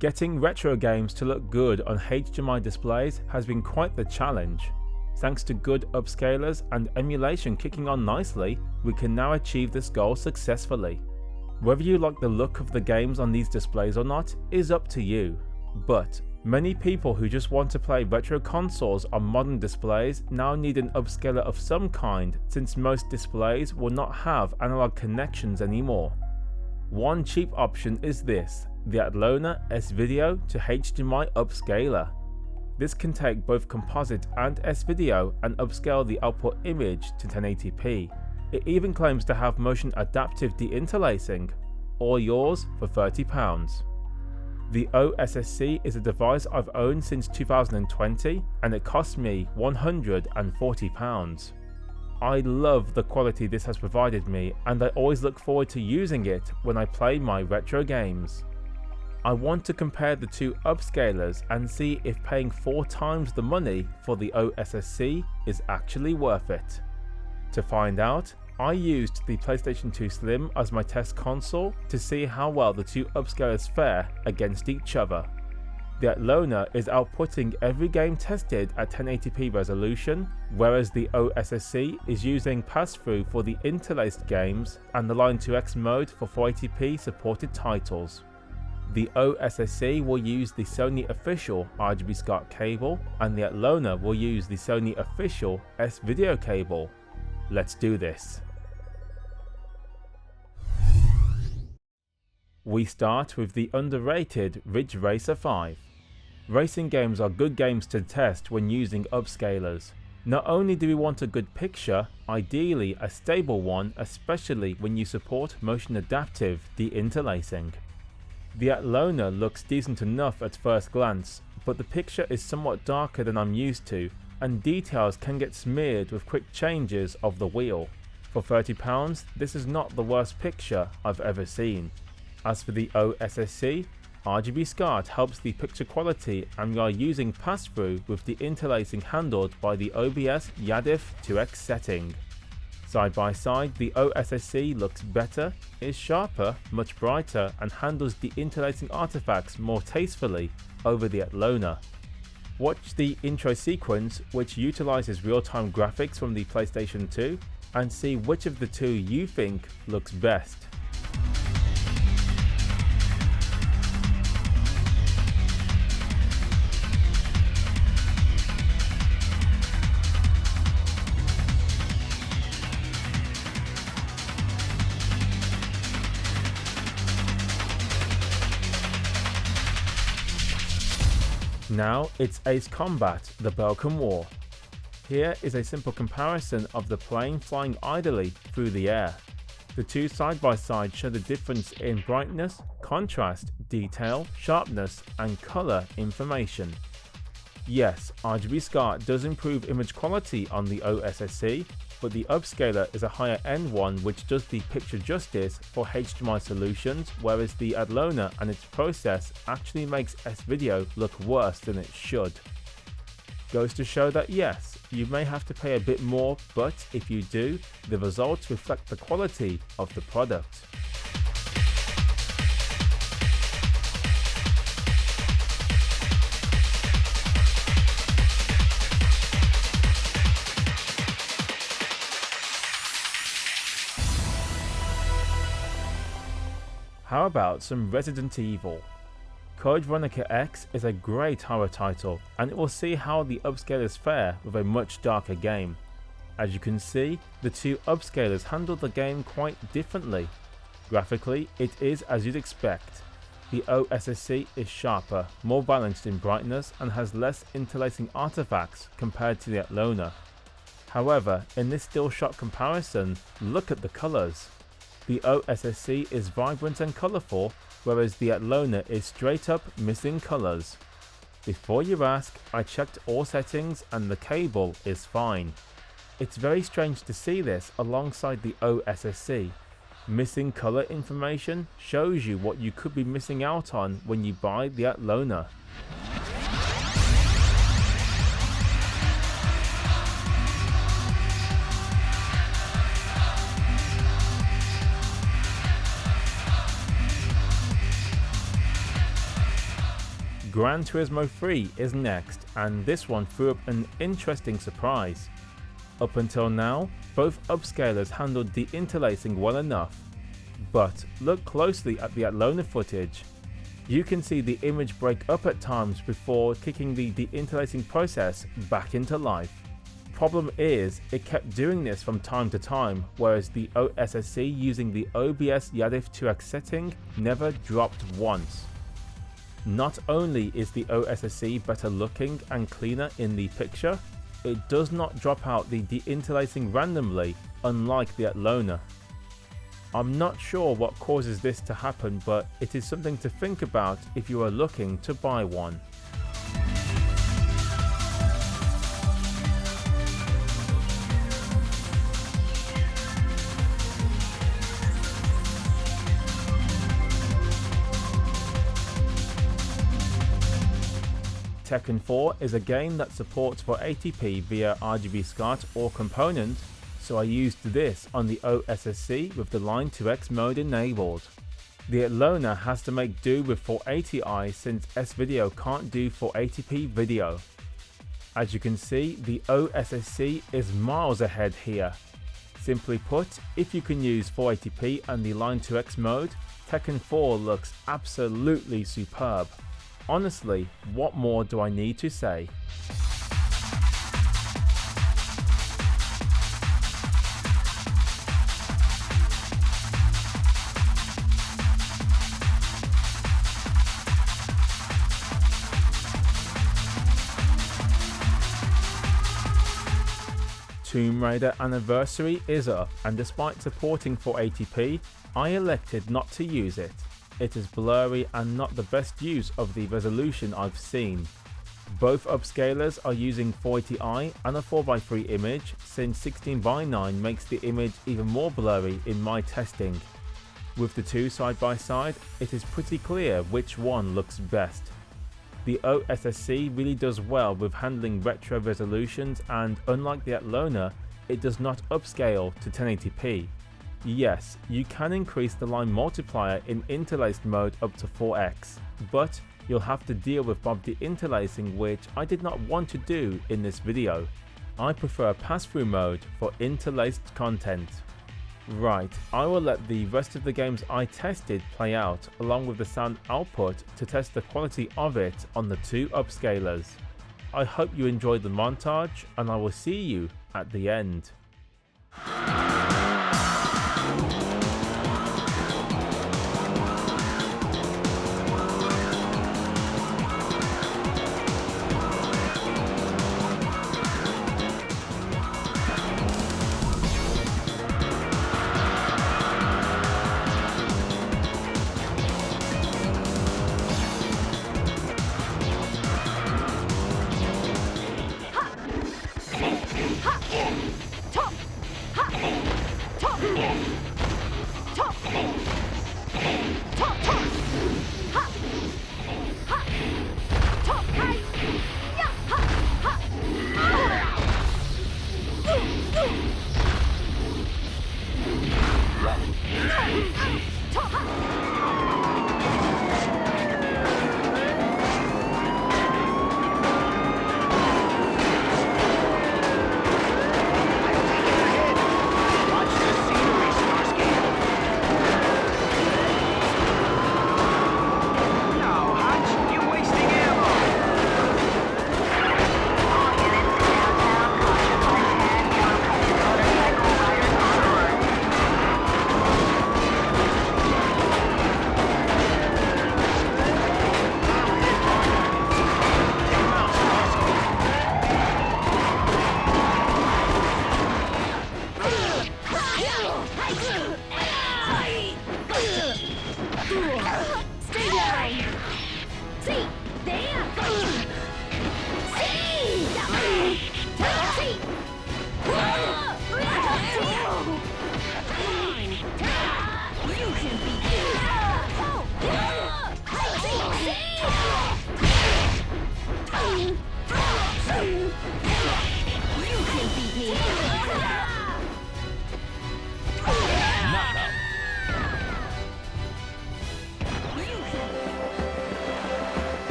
Getting retro games to look good on HDMI displays has been quite the challenge. Thanks to good upscalers and emulation kicking on nicely, we can now achieve this goal successfully. Whether you like the look of the games on these displays or not is up to you, but many people who just want to play retro consoles on modern displays now need an upscaler of some kind, since most displays will not have analog connections anymore. One cheap option is this, the Atlona S-Video to HDMI upscaler. This can take both composite and S-Video and upscale the output image to 1080p. It even claims to have motion adaptive deinterlacing. All yours for £30. The OSSC is a device I've owned since 2020 and it cost me £140. I love the quality this has provided me and I always look forward to using it when I play my retro games. I want to compare the two upscalers and see if paying 4 times the money for the OSSC is actually worth it. To find out, I used the PlayStation 2 Slim as my test console to see how well the two upscalers fare against each other. The Atlona is outputting every game tested at 1080p resolution, whereas the OSSC is using pass-through for the interlaced games and the Line 2X mode for 480p supported titles. The OSSC will use the Sony official RGB SCART cable and the Atlona will use the Sony official S-Video cable. Let's do this. We start with the underrated Ridge Racer 5. Racing games are good games to test when using upscalers. Not only do we want a good picture, ideally a stable one, especially when you support motion adaptive deinterlacing. The Atlona looks decent enough at first glance, but the picture is somewhat darker than I'm used to, and details can get smeared with quick changes of the wheel. For £30, this is not the worst picture I've ever seen. As for the OSSC, RGB SCART helps the picture quality and we are using pass-through with the interlacing handled by the OBS YADIF 2X setting. Side by side, the OSSC looks better, is sharper, much brighter and handles the interlacing artifacts more tastefully over the Atlona. Watch the intro sequence which utilizes real-time graphics from the PlayStation 2 and see which of the two you think looks best. Now it's Ace Combat, the Belkan War. Here is a simple comparison of the plane flying idly through the air. The two side by side show the difference in brightness, contrast, detail, sharpness and color information. Yes, RGB SCART does improve image quality on the OSSC, but the upscaler is a higher end one which does the picture justice for HDMI solutions, whereas the Atlona and its process actually makes S-Video look worse than it should. Goes to show that yes, you may have to pay a bit more, but if you do, the results reflect the quality of the product. How about some Resident Evil? Code Veronica X is a great horror title and it will see how the upscalers fare with a much darker game. As you can see, the two upscalers handle the game quite differently. Graphically, it is as you'd expect. The OSSC is sharper, more balanced in brightness and has less interlacing artifacts compared to the Atlona. However, in this still shot comparison, look at the colours. The OSSC is vibrant and colourful, whereas the Atlona is straight up missing colours. Before you ask, I checked all settings and the cable is fine. It's very strange to see this alongside the OSSC. Missing colour information shows you what you could be missing out on when you buy the Atlona. Gran Turismo 3 is next, and this one threw up an interesting surprise. Up until now, both upscalers handled the interlacing well enough, but look closely at the Atlona footage. You can see the image break up at times before kicking the deinterlacing process back into life. Problem is, it kept doing this from time to time, whereas the OSSC using the OBS YADIF 2X setting never dropped once. Not only is the OSSC better looking and cleaner in the picture, it does not drop out the deinterlacing randomly, unlike the Atlona. I'm not sure what causes this to happen, but it is something to think about if you are looking to buy one. Tekken 4 is a game that supports 480p via RGB SCART or component, so I used this on the OSSC with the Line 2X mode enabled. The Atlona has to make do with 480i since S-Video can't do 480p video. As you can see, the OSSC is miles ahead here. Simply put, if you can use 480p and the Line 2X mode, Tekken 4 looks absolutely superb. Honestly, what more do I need to say? Tomb Raider Anniversary is up, and despite supporting 480p, I elected not to use it. It is blurry and not the best use of the resolution I've seen. Both upscalers are using 480i and a 4x3 image, since 16:9 makes the image even more blurry in my testing. With the two side by side, it is pretty clear which one looks best. The OSSC really does well with handling retro resolutions, and unlike the Atlona, it does not upscale to 1080p. Yes, you can increase the line multiplier in interlaced mode up to 4x, but you'll have to deal with bob deinterlacing, which I did not want to do in this video. I prefer pass-through mode for interlaced content. Right, I will let the rest of the games I tested play out along with the sound output to test the quality of it on the two upscalers. I hope you enjoyed the montage, and I will see you at the end.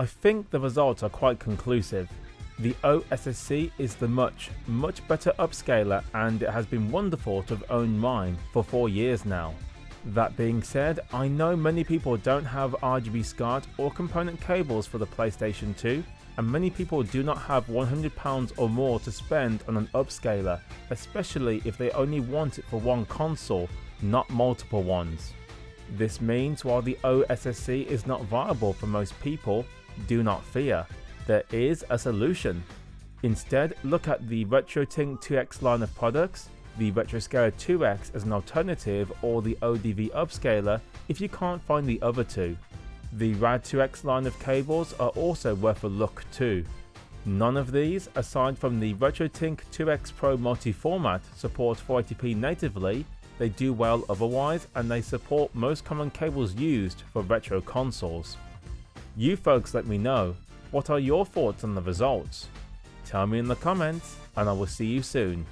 I think the results are quite conclusive. The OSSC is the much better upscaler, and it has been wonderful to have owned mine for 4 years now. That being said, I know many people don't have RGB SCART or component cables for the PlayStation 2, and many people do not have £100 or more to spend on an upscaler, especially if they only want it for one console, not multiple ones. This means while the OSSC is not viable for most people, do not fear, there is a solution. Instead, look at the RetroTink 2X line of products, the Retroscaler 2X as an alternative, or the ODV Upscaler if you can't find the other two. The RAD 2X line of cables are also worth a look too. None of these, aside from the RetroTink 2X Pro multi-format, support 480p natively. They do well otherwise, and they support most common cables used for retro consoles. You folks let me know, what are your thoughts on the results? Tell me in the comments, and I will see you soon.